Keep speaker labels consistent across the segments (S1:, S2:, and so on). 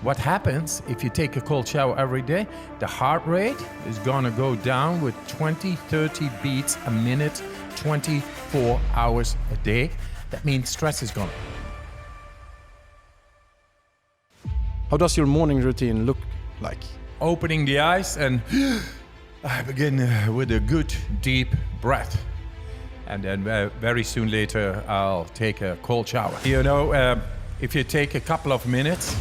S1: What happens if you take a cold shower every day? The heart rate is going to go down with 20, 30 beats a minute, 24 hours a day. That means stress is gone.
S2: How does your morning routine look like?
S1: Opening the eyes and I begin with a good deep breath. And then very soon later, I'll take a cold shower. You know, if you take a couple of minutes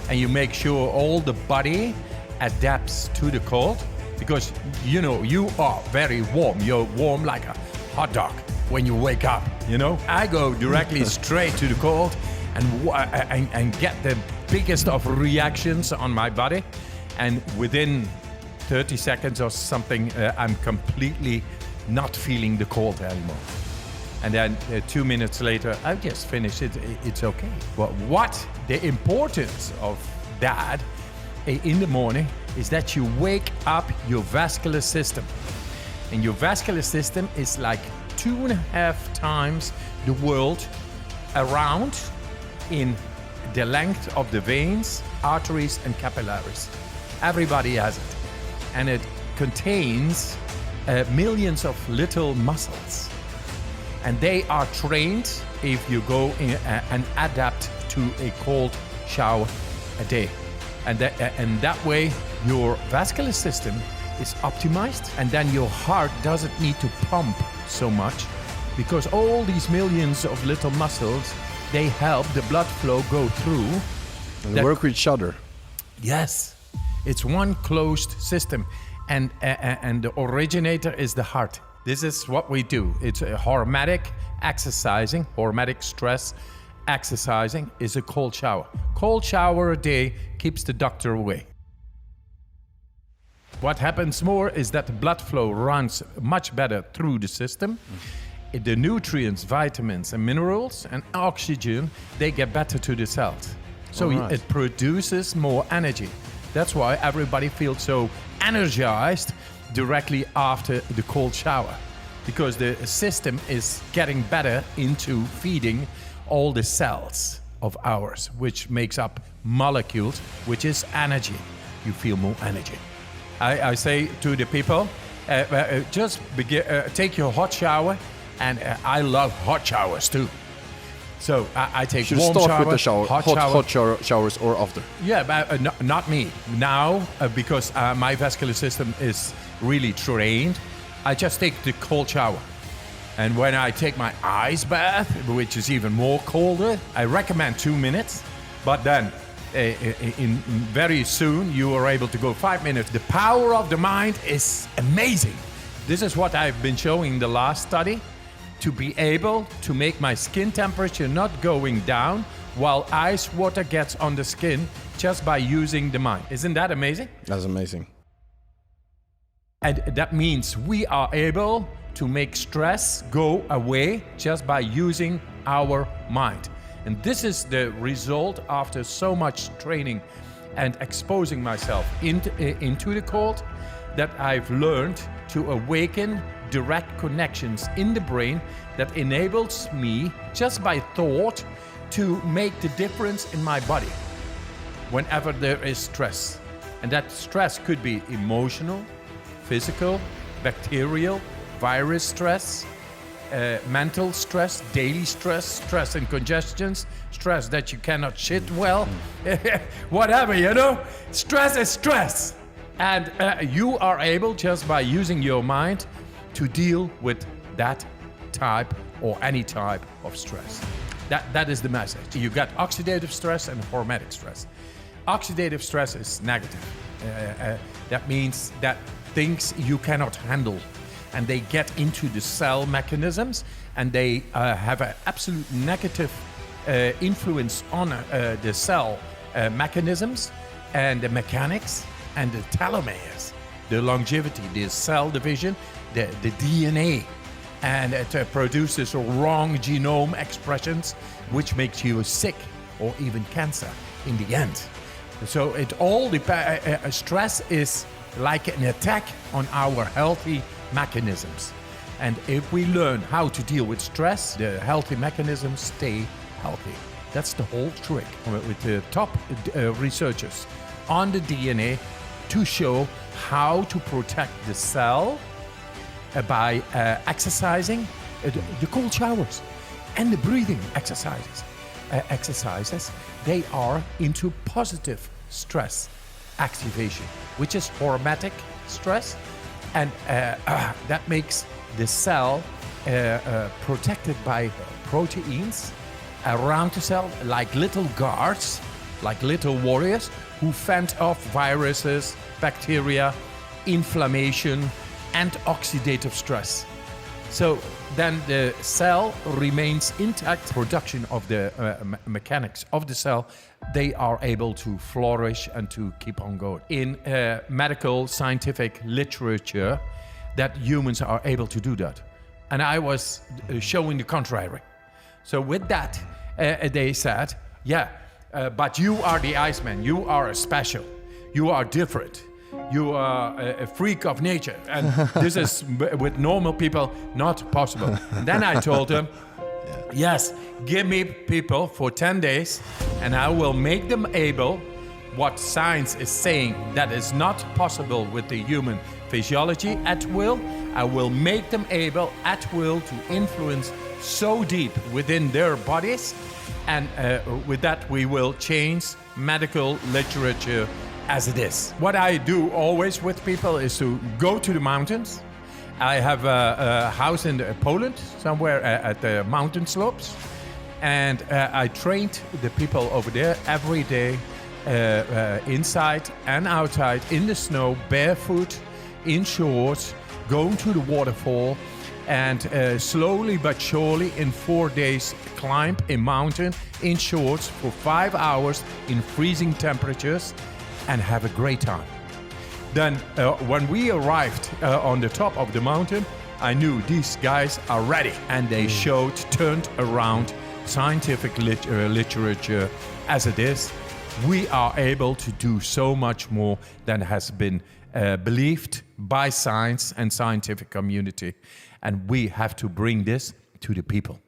S1: and you make sure all the body adapts to the cold, because you know, you are very warm. You're warm like a hot dog when you wake up, you know? I go directly straight to the cold and get the biggest of reactions on my body. And within 30 seconds or something, I'm completely not feeling the cold anymore. And then 2 minutes later, I just finish it. It's okay. But what the importance of that in the morning is that you wake up your vascular system. And your vascular system is like 2.5 times the world around in the length of the veins, arteries, and capillaries. Everybody has it. And it contains millions of little muscles. And they are trained if you go in, and adapt to a cold shower a day. And that way, your vascular system is optimized, and then your heart doesn't need to pump so much, because all these millions of little muscles, they help the blood flow go through.
S2: And they work with each other.
S1: Yes, it's one closed system, and the originator is the heart. This is what we do. It's a hormetic exercising, hormetic stress exercising is a cold shower. Cold shower a day keeps the doctor away. What happens more is that the blood flow runs much better through the system. The nutrients, vitamins and minerals and oxygen, they get better to the cells. So it produces more energy. That's why everybody feels so energized directly after the cold shower, because the system is getting better into feeding all the cells of ours, which makes up molecules, which is energy. You feel more energy. I say to the people, just take your hot shower, and I love hot showers too. So I take
S2: Should
S1: warm
S2: start
S1: shower,
S2: with the shower, hot showers or after?
S1: Yeah, but not me. Now, because my vascular system is really trained, I just take the cold shower. And when I take my ice bath, which is even more colder, I recommend 2 minutes. But then, very soon, you are able to go 5 minutes. The power of the mind is amazing. This is what I've been showing in the last study. To be able to make my skin temperature not going down while ice water gets on the skin just by using the mind. Isn't that amazing?
S2: That's amazing.
S1: And that means we are able to make stress go away just by using our mind. And this is the result after so much training and exposing myself into the cold, that I've learned to awaken direct connections in the brain that enables me, just by thought, to make the difference in my body whenever there is stress. And that stress could be emotional, physical, bacterial, virus stress, mental stress, daily stress, stress and congestions, stress that you cannot shit well, whatever, you know? Stress is stress. And you are able, just by using your mind, to deal with that type or any type of stress. That is the message. You got oxidative stress and hormetic stress. Oxidative stress is negative. That means that things you cannot handle, and they get into the cell mechanisms, and they have an absolute negative influence on the cell mechanisms and the mechanics and the telomeres, the longevity, the cell division, the DNA, and it produces wrong genome expressions, which makes you sick or even cancer in the end. So it all stress is like an attack on our healthy mechanisms. And if we learn how to deal with stress, the healthy mechanisms stay healthy. That's the whole trick with the top researchers on the DNA to show how to protect the cell by exercising the cold showers and the breathing exercises. They are into positive stress activation, which is hormetic stress, and that makes the cell protected by proteins around the cell, like little guards, like little warriors who fend off viruses, bacteria, inflammation, and oxidative stress. So then the cell remains intact. Production of the mechanics of the cell, they are able to flourish and to keep on going. In medical scientific literature, that humans are able to do that. And I was showing the contrary. So with that, they said, but you are the Iceman, you are special, you are different. You are a freak of nature, and this is with normal people not possible. And then I told them, yes, give me people for 10 days and I will make them able, what science is saying that is not possible with the human physiology at will, I will make them able at will to influence so deep within their bodies, and with that we will change medical literature as it is. What I do always with people is to go to the mountains. I have a house in Poland, somewhere at the mountain slopes, and I trained the people over there every day, inside and outside, in the snow, barefoot, in shorts, going to the waterfall, and slowly but surely in 4 days climb a mountain in shorts for 5 hours in freezing temperatures, and have a great time. Then when we arrived on the top of the mountain, I knew these guys are ready, and they turned around scientific literature as it is. We are able to do so much more than has been believed by science and scientific community, and we have to bring this to the people.